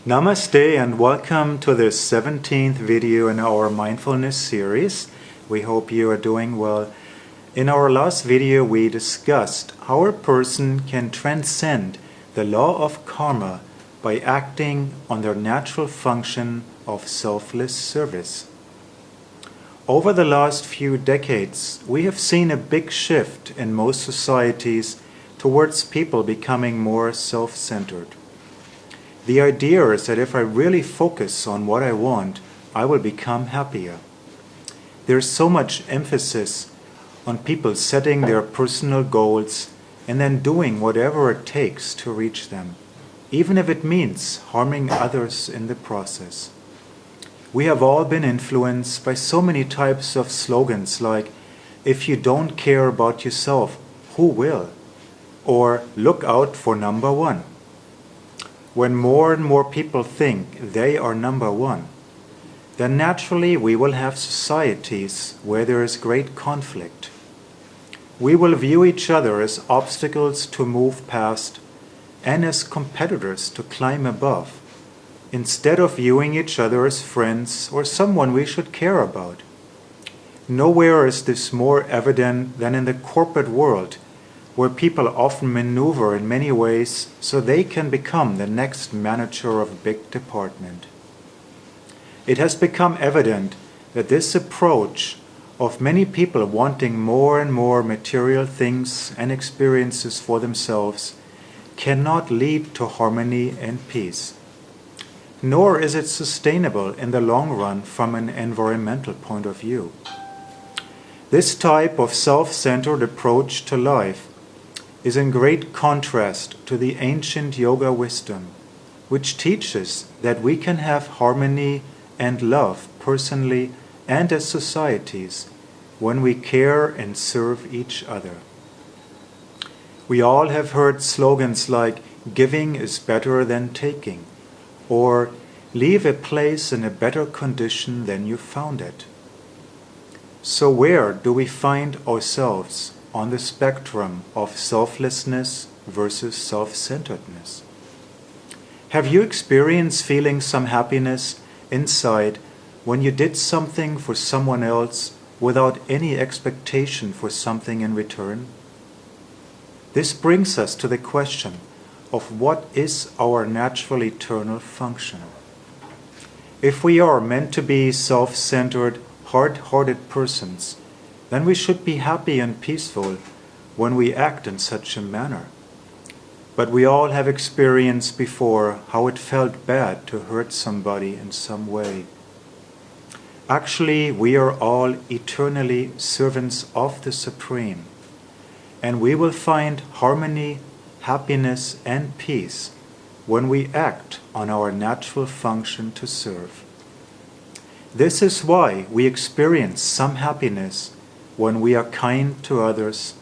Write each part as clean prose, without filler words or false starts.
Namaste and welcome to the 17th video in our mindfulness series. We hope you are doing well. In our last video we discussed how a person can transcend the law of karma by acting on their natural function of selfless service. Over the last few decades, we have seen a big shift in most societies towards people becoming more self-centered. The idea is that if I really focus on what I want, I will become happier. There's so much emphasis on people setting their personal goals and then doing whatever it takes to reach them, even if it means harming others in the process. We have all been influenced by so many types of slogans like, "If you don't care about yourself, who will?" or "Look out for number one." When more and more people think they are number one, then naturally we will have societies where there is great conflict. We will view each other as obstacles to move past and as competitors to climb above, instead of viewing each other as friends or someone we should care about. Nowhere is this more evident than in the corporate world, where people often maneuver in many ways so they can become the next manager of a big department. It has become evident that this approach of many people wanting more and more material things and experiences for themselves cannot lead to harmony and peace. Nor is it sustainable in the long run from an environmental point of view. This type of self-centered approach to life is in great contrast to the ancient yoga wisdom, which teaches that we can have harmony and love personally and as societies when we care and serve each other. We all have heard slogans like "Giving is better than taking," or "Leave a place in a better condition than you found it." So where do we find ourselves on the spectrum of selflessness versus self-centeredness? Have you experienced feeling some happiness inside when you did something for someone else without any expectation for something in return? This brings us to the question of what is our natural eternal function. If we are meant to be self-centered, hard-hearted persons, then we should be happy and peaceful when we act in such a manner. But we all have experienced before how it felt bad to hurt somebody in some way. Actually, we are all eternally servants of the Supreme, and we will find harmony, happiness, and peace when we act on our natural function to serve. This is why we experience some happiness when we are kind to others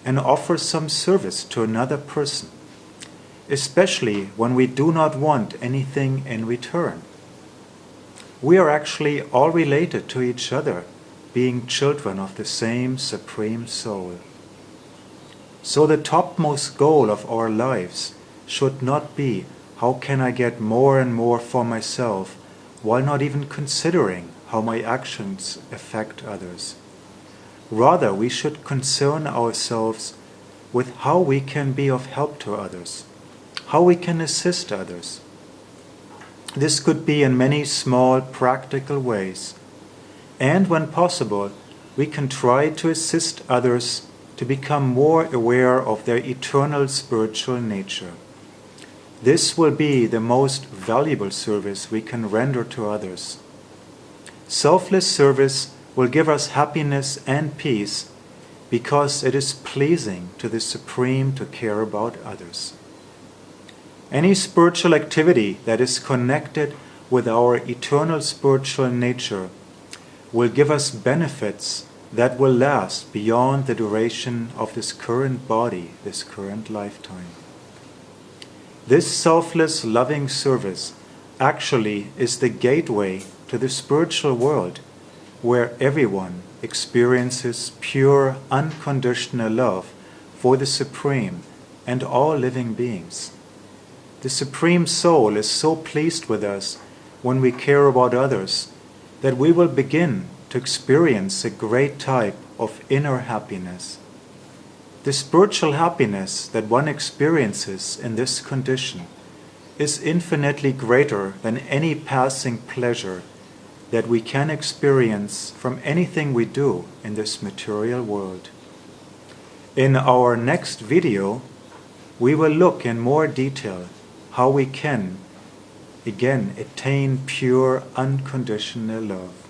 and offer some service to another person, especially when we do not want anything in return. We are actually all related to each other, being children of the same Supreme Soul. So the topmost goal of our lives should not be how can I get more and more for myself while not even considering how my actions affect others. Rather, we should concern ourselves with how we can be of help to others, how we can assist others. This could be in many small, practical ways. And when possible, we can try to assist others to become more aware of their eternal spiritual nature. This will be the most valuable service we can render to others. Selfless service will give us happiness and peace because it is pleasing to the Supreme to care about others. Any spiritual activity that is connected with our eternal spiritual nature will give us benefits that will last beyond the duration of this current body, this current lifetime. This selfless, loving service actually is the gateway to the spiritual world, where everyone experiences pure, unconditional love for the Supreme and all living beings. The Supreme Soul is so pleased with us when we care about others that we will begin to experience a great type of inner happiness. The spiritual happiness that one experiences in this condition is infinitely greater than any passing pleasure that we can experience from anything we do in this material world. In our next video, we will look in more detail how we can, again, attain pure unconditional love.